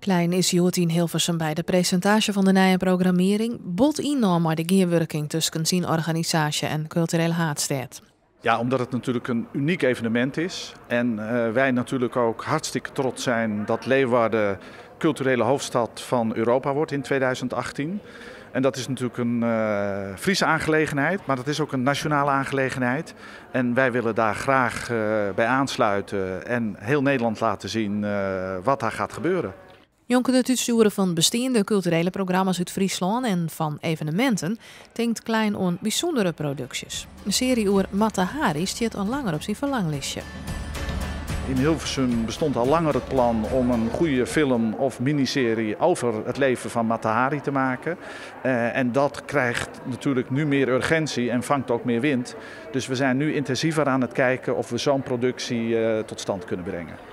Klein is Joet in Hilversum bij de presentatie van de nieuwe programmering. Bot innam maar de gearwerking tussen zijn organisatie en cultureel Haatstad. Ja, omdat het natuurlijk een uniek evenement is. En wij natuurlijk ook hartstikke trots zijn dat Leeuwarden culturele hoofdstad van Europa wordt in 2018. En dat is natuurlijk een Friese aangelegenheid, maar dat is ook een nationale aangelegenheid. En wij willen daar graag bij aansluiten en heel Nederland laten zien wat daar gaat gebeuren. Jonken het uitsturen van bestaande culturele programma's uit Friesland en van evenementen denkt Klein aan bijzondere producties. Een serie over Mata Hari staat al langer op zijn verlanglistje. In Hilversum bestond al langer het plan om een goede film of miniserie over het leven van Mata Hari te maken. En dat krijgt natuurlijk nu meer urgentie en vangt ook meer wind. Dus we zijn nu intensiever aan het kijken of we zo'n productie tot stand kunnen brengen.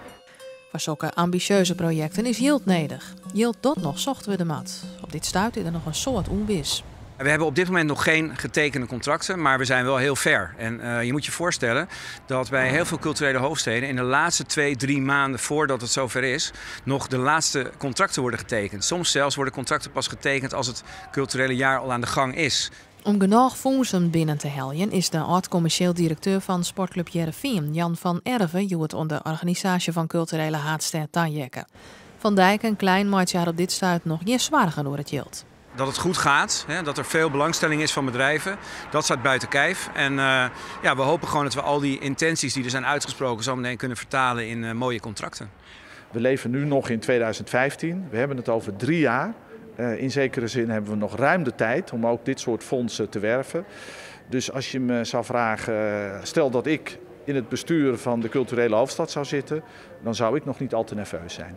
Voor zulke ambitieuze projecten is Jilt nodig. Jilt dat nog zochten we de mat. Op dit stuit is er nog een soort onwis. We hebben op dit moment nog geen getekende contracten, maar we zijn wel heel ver. En je moet je voorstellen dat bij heel veel culturele hoofdsteden in de laatste 2-3 maanden voordat het zover is, nog de laatste contracten worden getekend. Soms zelfs worden contracten pas getekend als het culturele jaar al aan de gang is. Om genoeg fondsen binnen te helpen is de oud-commercieel directeur van Sportclub Heerenveen, Jan van Erven, joet onder de organisatie van culturele Haatstad Tanjekke. Van Dijk en Klein maakt jaar op dit stuit nog niet zwaarder door het Jilt. Dat het goed gaat, dat er veel belangstelling is van bedrijven, dat staat buiten kijf. En we hopen gewoon dat we al die intenties die er zijn uitgesproken zo meteen kunnen vertalen in mooie contracten. We leven nu nog in 2015, we hebben het over 3 jaar. In zekere zin hebben we nog ruim de tijd om ook dit soort fondsen te werven. Dus als je me zou vragen, stel dat ik in het bestuur van de culturele hoofdstad zou zitten, dan zou ik nog niet al te nerveus zijn.